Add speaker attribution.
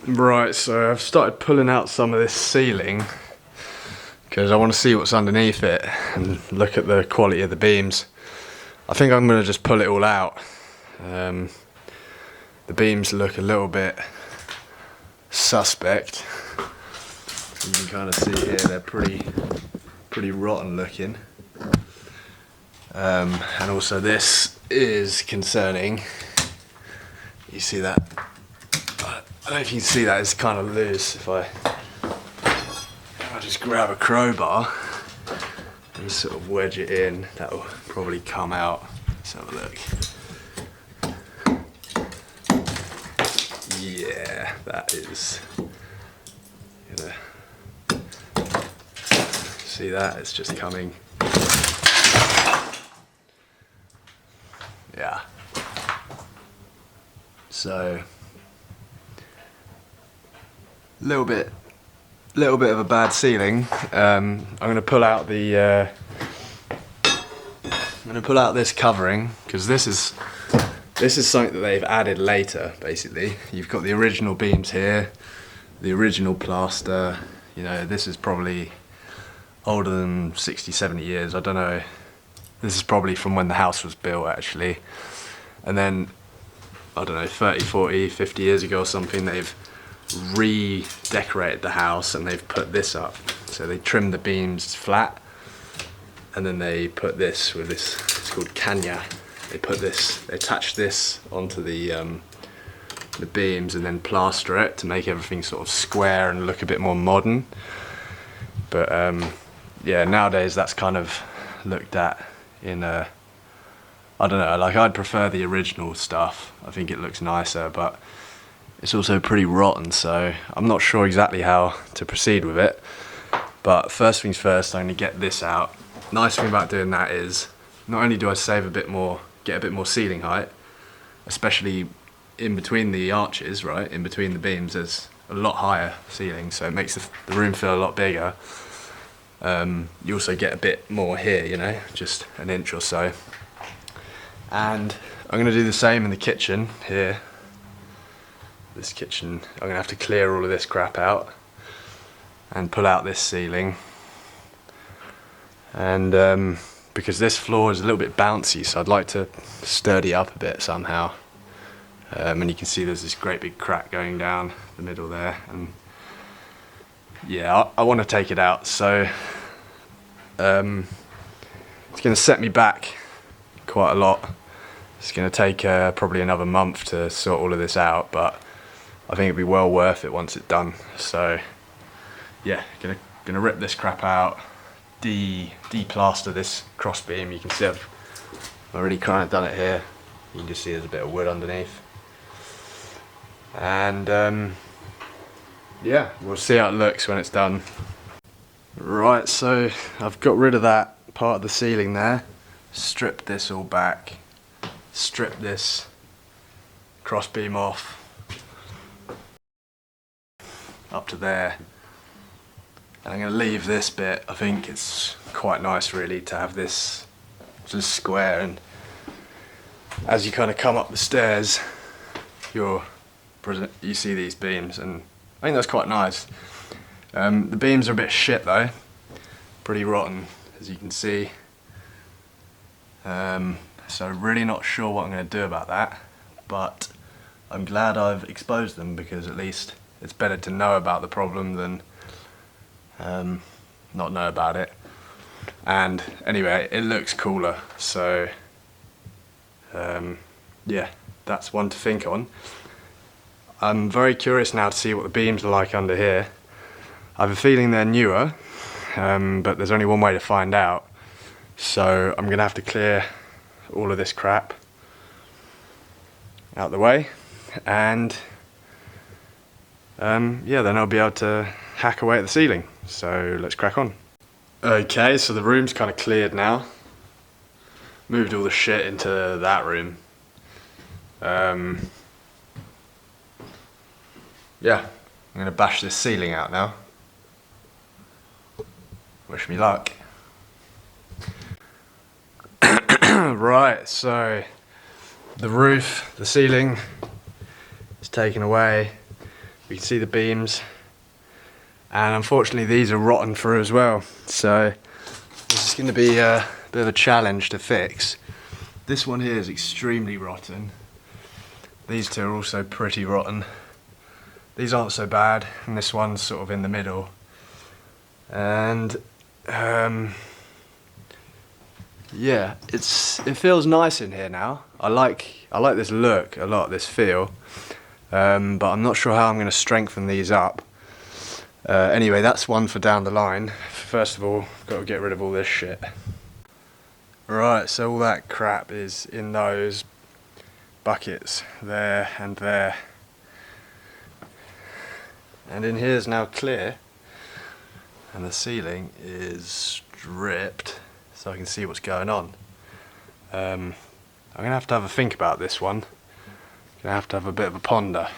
Speaker 1: Right, so I've started pulling out some of this ceiling because I want to see what's underneath it and look at the quality of the beams. I think I'm going to just pull it all out. The beams look a little bit suspect. You can kind of see here they're pretty rotten looking. And also this is concerning. You see that? I don't know if you can see that, it's kind of loose. If I just grab a crowbar and sort of wedge it in, that will probably come out. Let's have a look. Yeah, that is. See that? It's just coming. Yeah. So. Little bit of a bad ceiling. I'm going to pull out the. I'm going to pull out this covering because this is something that they've added later. Basically, you've got the original beams here, the original plaster. You know, this is probably older than 60, 70 years. I don't know. This is probably from when the house was built, actually. And then, I don't know, 30, 40, 50 years ago or something, they've redecorated the house and they've put this up. So they trimmed the beams flat and then they put this with this, it's called Kanya. They attach this onto the beams and then plaster it to make everything sort of square and look a bit more modern. But yeah, nowadays that's kind of looked at in a, I don't know, like I'd prefer the original stuff. I think it looks nicer, but it's also pretty rotten, so I'm not sure exactly how to proceed with it. But first things first, I'm going to get this out. Nice thing about doing that is, not only do I save a bit more, get a bit more ceiling height, especially in between the arches, right, in between the beams, there's a lot higher ceiling, so it makes the room feel a lot bigger. You also get a bit more here, you know, just an inch or so. And I'm going to do the same in the kitchen here. This kitchen, I'm going to have to clear all of this crap out and pull out this ceiling. And because this floor is a little bit bouncy, so I'd like to sturdy up a bit somehow. And you can see there's this great big crack going down the middle there. And yeah, I want to take it out, so it's going to set me back quite a lot. It's going to take probably another month to sort all of this out, but I think it'd be well worth it once it's done. So yeah, gonna rip this crap out, de-plaster this cross beam. You can see I've already kind of done it here. You can just see there's a bit of wood underneath. And yeah, we'll see how it looks when it's done. Right, so I've got rid of that part of the ceiling there, stripped this all back, stripped this cross beam off up to there, and I'm going to leave this bit. I think it's quite nice really to have this just square, and as you kind of come up the stairs you see these beams, and I think that's quite nice. The beams are a bit shit though, pretty rotten as you can see, so really not sure what I'm going to do about that, but I'm glad I've exposed them because at least it's better to know about the problem than not know about it. And anyway, it looks cooler, so yeah, that's one to think on. I'm very curious now to see what the beams are like under here. I have a feeling they're newer, but there's only one way to find out. So I'm gonna have to clear all of this crap out the way, and yeah, then I'll be able to hack away at the ceiling. So let's crack on. Okay, so the room's kind of cleared now. Moved all the shit into that room. Yeah, I'm gonna bash this ceiling out now. Wish me luck. Right, so the roof, the ceiling is taken away. We can see the beams, and unfortunately these are rotten through as well, so this is going to be a bit of a challenge to fix. This one here is extremely rotten. These two are also pretty rotten. These aren't so bad, and this one's sort of in the middle. And yeah, it feels nice in here now. I like this look a lot, this feel. But I'm not sure how I'm going to strengthen these up. Anyway, that's one for down the line. First of all, got to get rid of all this shit. Right, so all that crap is in those buckets there and there. And in here is now clear, and the ceiling is stripped, so I can see what's going on. I'm going to have a think about this one. Going to have a bit of a ponder.